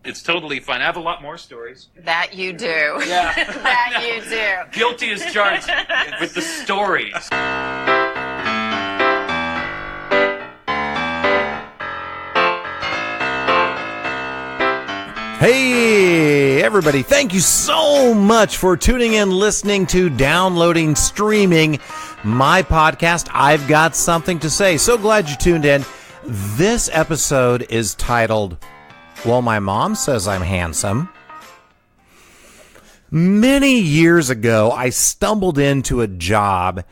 It's totally fine. I have a lot more stories. That you do. Yeah. That you do. Guilty as charged with the stories. Hey, everybody. Thank you so much for tuning in, listening to, downloading, streaming my podcast, I've Got Something to Say. So glad you tuned in. This episode is titled, Well, My Mom Says I'm Handsome. Many years ago, I stumbled into a job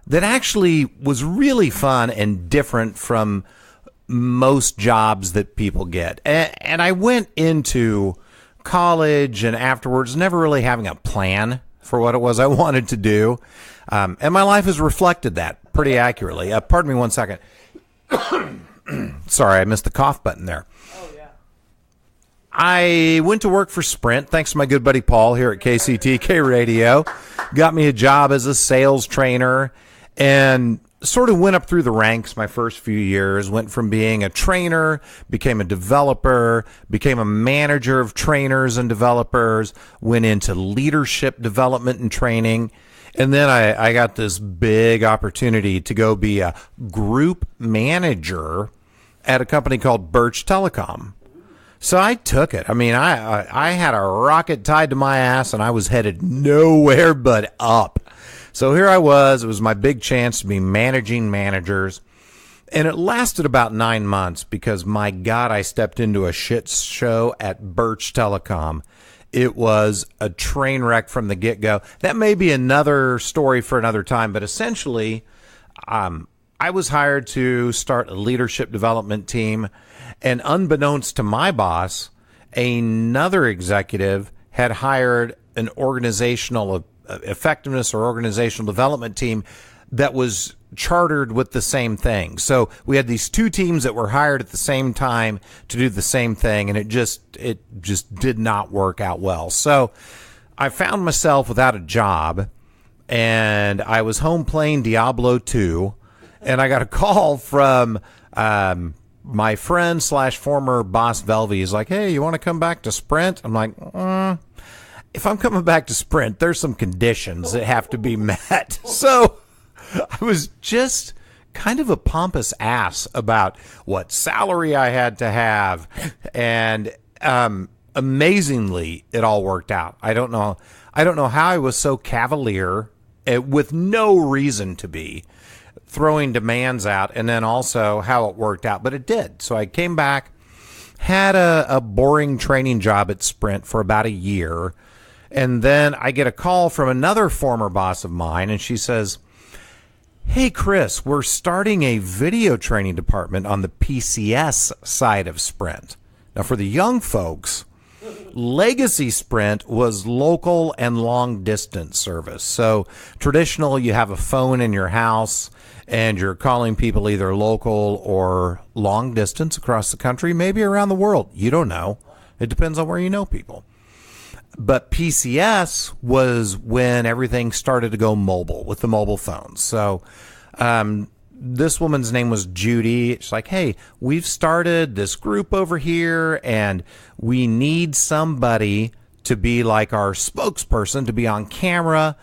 that actually was really fun and different from most jobs that people get. And I went into college and afterwards never really having a plan for what it was I wanted to do. And my life has reflected that pretty accurately. Pardon me one second. Sorry, I missed the cough button there. Oh, yeah. I went to work for Sprint, thanks to my good buddy Paul here at KCTK Radio. Got me a job as a sales trainer and sort of went up through the ranks my first few years. Went from being a trainer, became a developer, became a manager of trainers and developers, went into leadership development and training. And then I got this big opportunity to go be a group manager at a company called Birch Telecom. So I took it. I mean, I had a rocket tied to my ass and I was headed nowhere but up. So here I was. It was my big chance to be managing managers. And it lasted about 9 months because, my God, I stepped into a shit show at Birch Telecom. It was a train wreck from the get-go. That may be another story for another time, but essentially, I was hired to start a leadership development team, and unbeknownst to my boss, another executive had hired an organizational effectiveness or organizational development team that was chartered with the same thing. So we had these two teams that were hired at the same time to do the same thing, and it just did not work out well. So I found myself without a job, and I was home playing Diablo 2, and I got a call from my friend / former boss Velvy. He's like, "Hey, you want to come back to Sprint?" I'm like, if I'm coming back to Sprint, there's some conditions that have to be met. So I was just kind of a pompous ass about what salary I had to have. And amazingly, it all worked out. I don't know how I was so cavalier with no reason to be throwing demands out, and then also how it worked out. But it did. So I came back, had a boring training job at Sprint for about a year. And then I get a call from another former boss of mine, and she says, "Hey, Chris, we're starting a video training department on the PCS side of Sprint." Now, for the young folks, legacy Sprint was local and long-distance service. So traditional, you have a phone in your house, and you're calling people either local or long-distance across the country, maybe around the world. You don't know. It depends on where you know people. But PCS was when everything started to go mobile with the mobile phones. So this woman's name was Judy. She's like, "Hey, we've started this group over here, and we need somebody to be like our spokesperson, to be on camera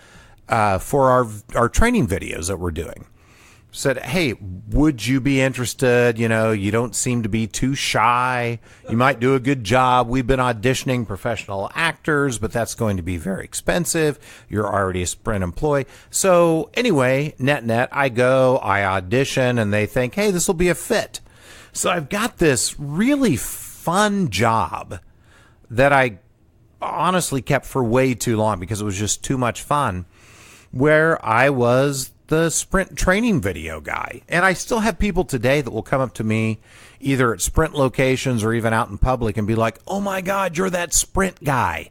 for our training videos that we're doing." Said, "Hey, would you be interested? You know, you don't seem to be too shy. You might do a good job. We've been auditioning professional actors, but that's going to be very expensive. You're already a Sprint employee." So anyway, net, I audition, and they think, "Hey, this will be a fit." So I've got this really fun job that I honestly kept for way too long because it was just too much fun, where I was the Sprint training video guy. And I still have people today that will come up to me either at Sprint locations or even out in public and be like, "Oh my God, you're that Sprint guy."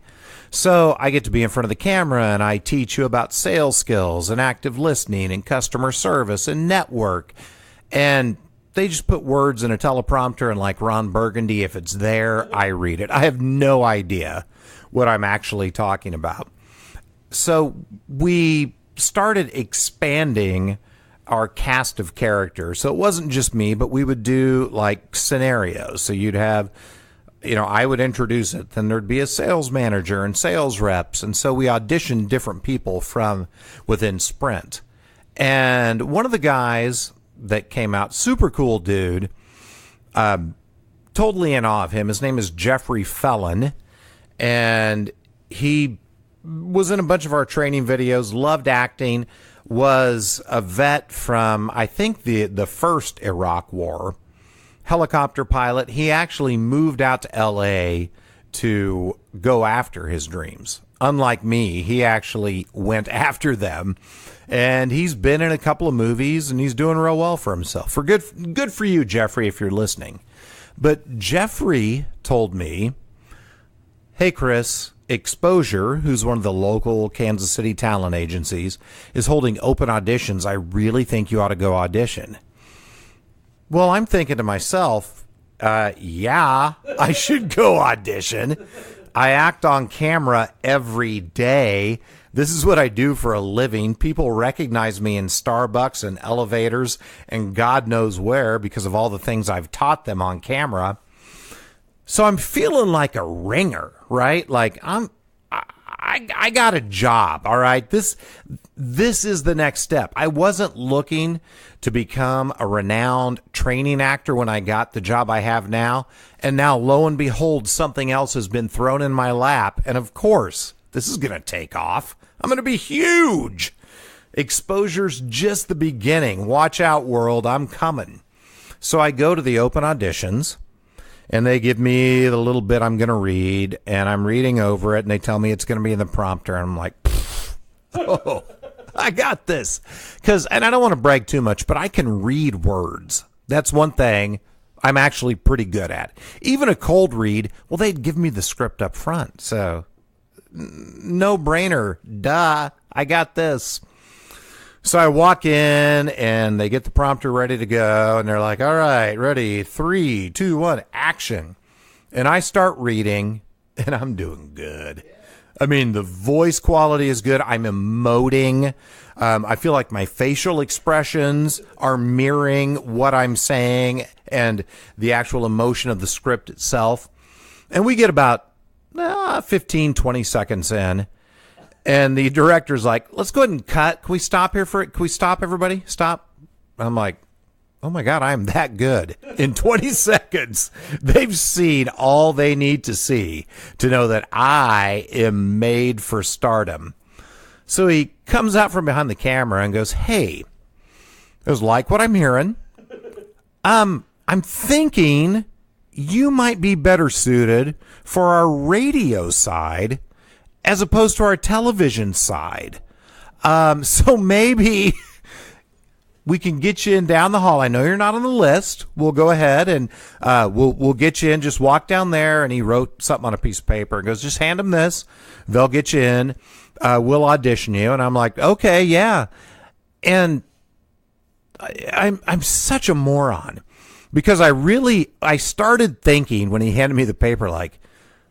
So I get to be in front of the camera and I teach you about sales skills and active listening and customer service and network. And they just put words in a teleprompter, and like Ron Burgundy, if it's there, I read it. I have no idea what I'm actually talking about. So we started expanding our cast of characters. So it wasn't just me, but we would do like scenarios. So you'd have I would introduce it. Then there'd be a sales manager and sales reps. And so we auditioned different people from within Sprint. And one of the guys that came out, super cool dude, totally in awe of him. His name is Jeffrey Fellon. And he was in a bunch of our training videos, loved acting, was a vet from, I think, the first Iraq War, helicopter pilot. He actually moved out to L.A. to go after his dreams. Unlike me, he actually went after them, and he's been in a couple of movies, and he's doing real well for himself. Good for you, Jeffrey, if you're listening. But Jeffrey told me, hey, Chris, Exposure, who's one of the local Kansas City talent agencies, is holding open auditions. I really think you ought to go audition. Well, I'm thinking to myself, yeah, I should go audition. I act on camera every day. This is what I do for a living. People recognize me in Starbucks and elevators and God knows where because of all the things I've taught them on camera. So I'm feeling like a ringer, right? Like I got a job, all right? This is the next step. I wasn't looking to become a renowned training actor when I got the job I have now. And now, lo and behold, something else has been thrown in my lap. And of course, this is going to take off. I'm going to be huge. Exposure's just the beginning. Watch out, world. I'm coming. So I go to the open auditions. And they give me the little bit I'm going to read, and I'm reading over it, and they tell me it's going to be in the prompter, and I'm like, oh, I got this. And I don't want to brag too much, but I can read words. That's one thing I'm actually pretty good at. Even a cold read, well, they'd give me the script up front. So, no brainer. Duh, I got this. So I walk in and they get the prompter ready to go and they're like, all right, ready, 3, 2, 1, action. And I start reading and I'm doing good. I mean, the voice quality is good. I'm emoting. I feel like my facial expressions are mirroring what I'm saying and the actual emotion of the script itself. And we get about 15, 20 seconds in. And the director's like, let's go ahead and cut. Can we stop here for it? Can we stop, everybody? Stop. I'm like, oh, my God, I'm that good. In 20 seconds, they've seen all they need to see to know that I am made for stardom. So he comes out from behind the camera and goes, hey, it was like what I'm hearing. I'm thinking you might be better suited for our radio side as opposed to our television side. So maybe we can get you in down the hall. I know you're not on the list. We'll go ahead and we'll get you in. Just walk down there. And he wrote something on a piece of paper and goes, just hand them this. They'll get you in. We'll audition you. And I'm like, okay, yeah. And I'm such a moron because I started thinking when he handed me the paper, like,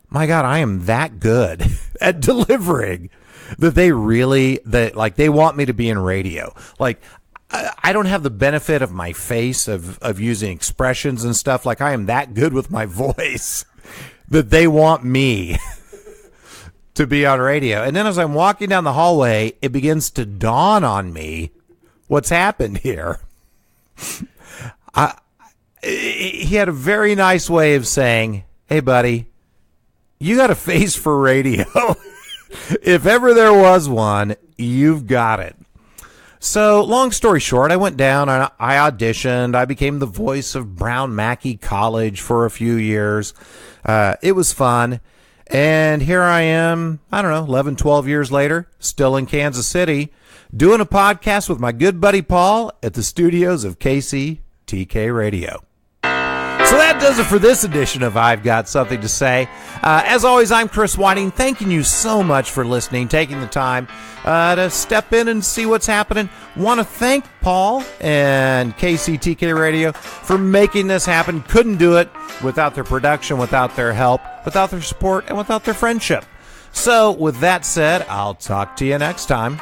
my God, I am that good at delivering that they want me to be in radio. Like, I don't have the benefit of my face of using expressions and stuff. Like, I am that good with my voice that they want me to be on radio. And then as I'm walking down the hallway, it begins to dawn on me what's happened here. He had a very nice way of saying, hey, buddy, you got a face for radio. If ever there was one, you've got it. So, long story short, I went down, I auditioned, I became the voice of Brown Mackie College for a few years. It was fun. And here I am, 11, 12 years later, still in Kansas City, doing a podcast with my good buddy Paul at the studios of KCTK Radio. So that does it for this edition of I've Got Something to Say. As always, I'm Chris Whiting, thanking you so much for listening, taking the time to step in and see what's happening. Want to thank Paul and KCTK Radio for making this happen. Couldn't do it without their production, without their help, without their support, and without their friendship. So with that said, I'll talk to you next time.